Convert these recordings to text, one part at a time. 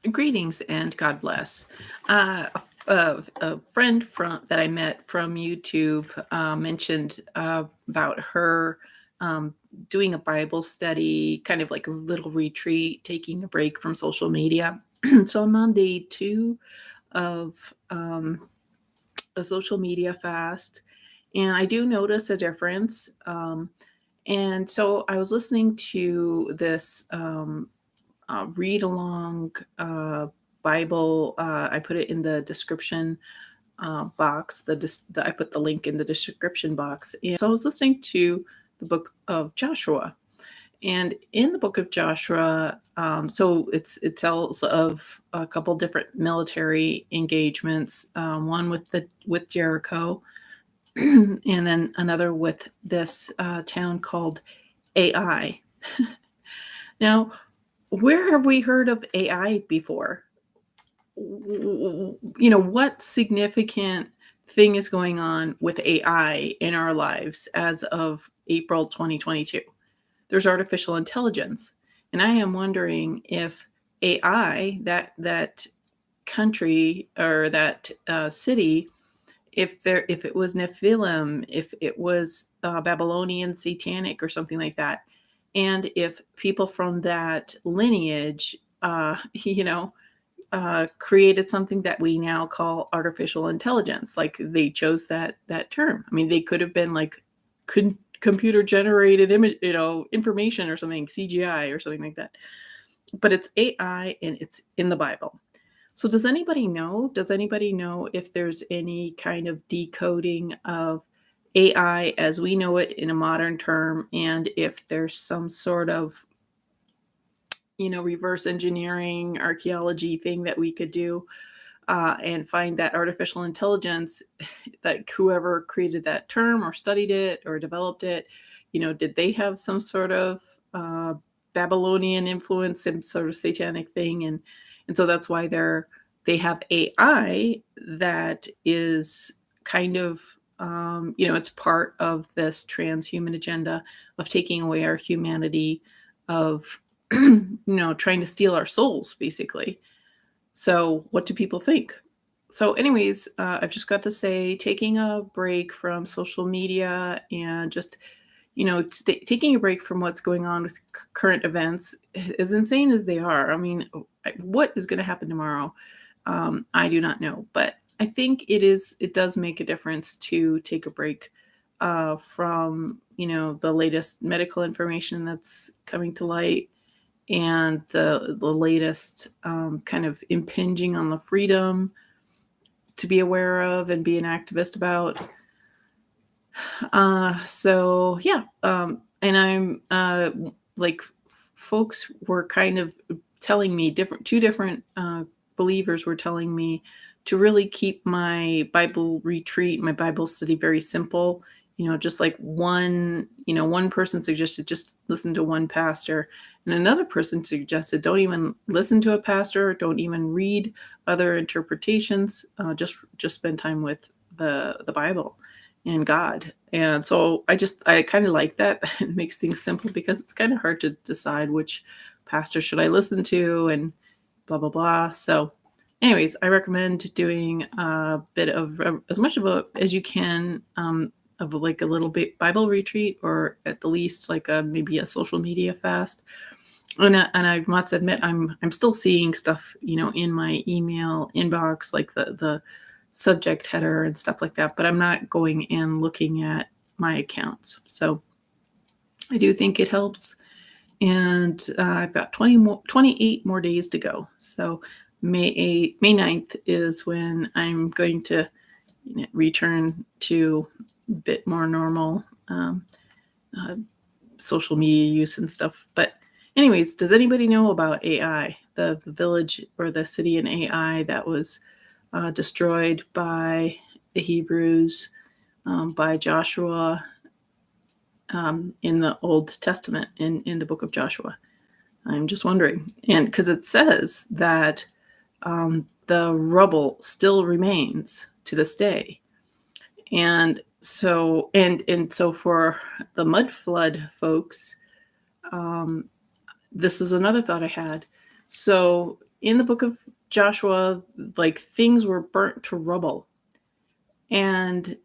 Greetings and God bless. A friend that I met from YouTube mentioned about her um, doing a Bible study, kind of like a little retreat, taking a break from social media. So I'm on day 2 of a social media fast, and I do notice a difference. And so I was listening to this read along Bible. I put it in the description box. I put the link in the description box. And so I was listening to the book of Joshua. And in the book of Joshua, so it tells of a couple different military engagements. One with Jericho, and then another with this town called AI. Now, where have we heard of AI before? What significant thing is going on with AI in our lives as of April 2022? There's artificial intelligence. And I am wondering if AI, that country or that city, if it was Nephilim, if it was Babylonian satanic or something like that, and if people from that lineage, created something that we now call artificial intelligence. Like they chose that term. I mean, they could have been like computer generated information or something, CGI or something like that. But it's AI and it's in the Bible. So does anybody know? Does anybody know if there's any kind of decoding of AI as we know it in a modern term, and if there's some sort of reverse engineering archaeology thing that we could do and find that artificial intelligence, that whoever created that term or studied it or developed it, did they have some sort of Babylonian influence, some sort of satanic thing, and so that's why they have AI that is kind of it's part of this transhuman agenda of taking away our humanity, of trying to steal our souls, basically. So, what do people think? So, anyways, I've just got to say, taking a break from social media and just, taking a break from what's going on with current events, as insane as they are. I mean, what is going to happen tomorrow? I do not know, but I think it does make a difference to take a break from, the latest medical information that's coming to light, and the latest kind of impinging on the freedom to be aware of and be an activist about. So yeah, and I'm like folks were kind of telling me two different believers were telling me to really keep my Bible retreat, my Bible study very simple. Just like one person suggested just listen to one pastor, and another person suggested don't even listen to a pastor, don't even read other interpretations, just spend time with the Bible and God. And so I kind of like that. It makes things simple because it's kind of hard to decide which pastor should I listen to and blah blah blah. So anyways, I recommend doing a bit of as much of as you can, of like a little bit Bible retreat, or at the least like maybe a social media fast. And I must admit, I'm still seeing stuff in my email inbox, like the subject header and stuff like that, but I'm not going and looking at my accounts. So I do think it helps. And I've got 28 more days to go. So May 9th is when I'm going to return to a bit more normal uh, social media use and stuff. But anyways, does anybody know about AI, the village or the city in AI that was destroyed by the Hebrews, by Joshua, in the Old Testament, in the book of Joshua? I'm just wondering. And because it says that the rubble still remains to this day. And so for the mud flood folks, this is another thought I had. So in the book of Joshua, like things were burnt to rubble. And,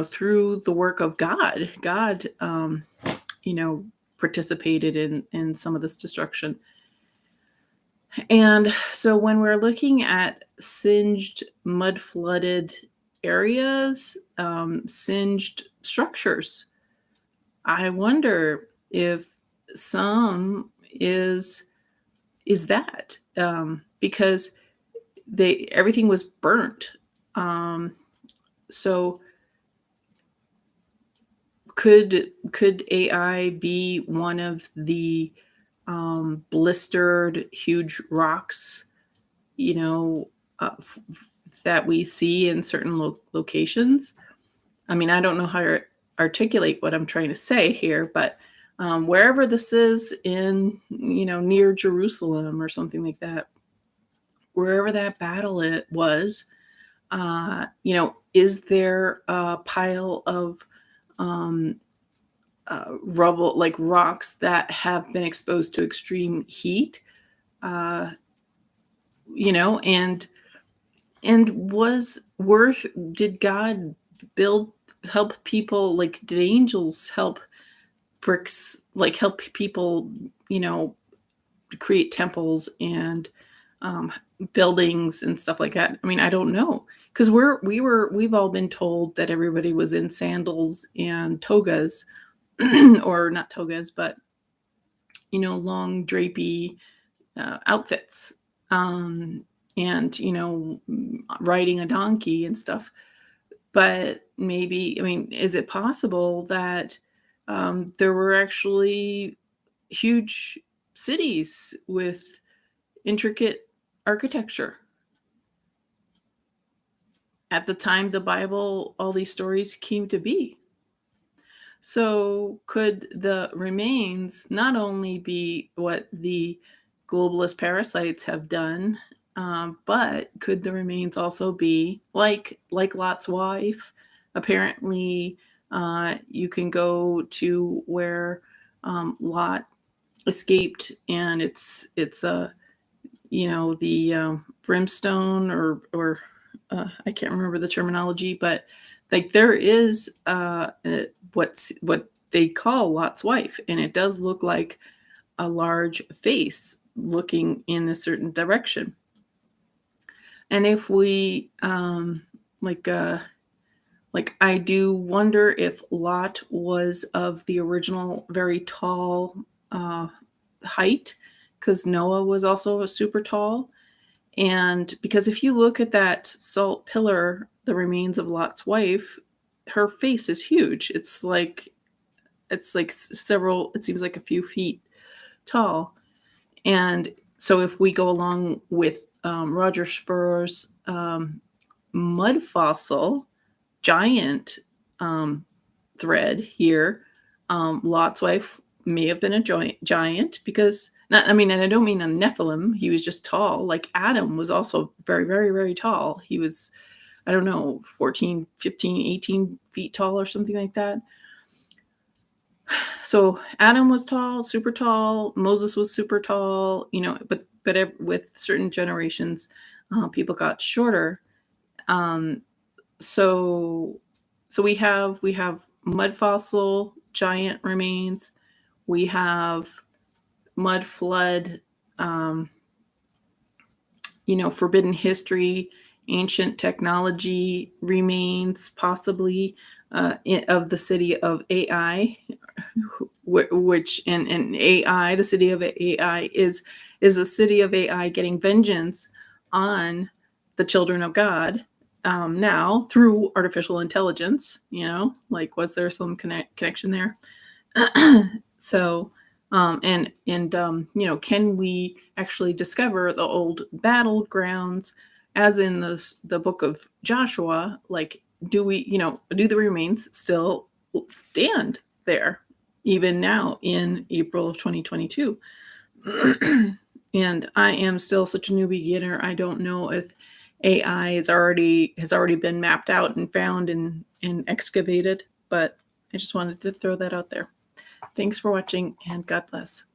through the work of God, you know, participated in some of this destruction. And so when we're looking at singed, mud flooded areas, singed structures, I wonder if some is that, because they everything was burnt. Um, so could AI be one of the blistered huge rocks, you know, that we see in certain locations? I mean, I don't know how to articulate what I'm trying to say here, but wherever this is in, near Jerusalem or something like that, wherever that battle it was, is there a pile of um, rubble, like rocks that have been exposed to extreme heat? Uh, and was worth did God build help people, like did angels help bricks like help people, you know, create temples and um, buildings and stuff like that? I mean, I don't know, because we've all been told that everybody was in sandals and togas, or not togas, but long drapey outfits, um, and riding a donkey and stuff. But maybe, I mean, is it possible that there were actually huge cities with intricate architecture at the time the Bible, all these stories came to be? So, could the remains not only be what the globalist parasites have done, but could the remains also be like Lot's wife? Apparently, you can go to where Lot escaped, and it's the brimstone, or I can't remember the terminology, but like there is what they call Lot's wife, and it does look like a large face looking in a certain direction. And if we like uh like I do wonder if Lot was of the original very tall uh height, because Noah was also a super tall. And because if you look at that salt pillar, the remains of Lot's wife, her face is huge. It's like several, it seems like a few feet tall. And so if we go along with Roger Spur's mud fossil giant um, thread here, Lot's wife may have been a giant, because not, I mean, and I don't mean a Nephilim. He was just tall. Like Adam was also very, very, very tall. He was, I don't know, 14, 15, 18 feet tall or something like that. So Adam was tall, super tall. Moses was super tall, but with certain generations, people got shorter. Um, so so we have mud fossil giant remains. We have mud flood, um, forbidden history, ancient technology remains, possibly of the city of AI, which and AI, the city of AI is the city of AI getting vengeance on the children of God, now through artificial intelligence. Like, was there some connection there? So, can we actually discover the old battlegrounds, as in the book of Joshua? Like, do the remains still stand there even now in April of 2022? And I am still such a new beginner. I don't know if AI has already been mapped out and found and excavated, but I just wanted to throw that out there. Thanks for watching, and God bless.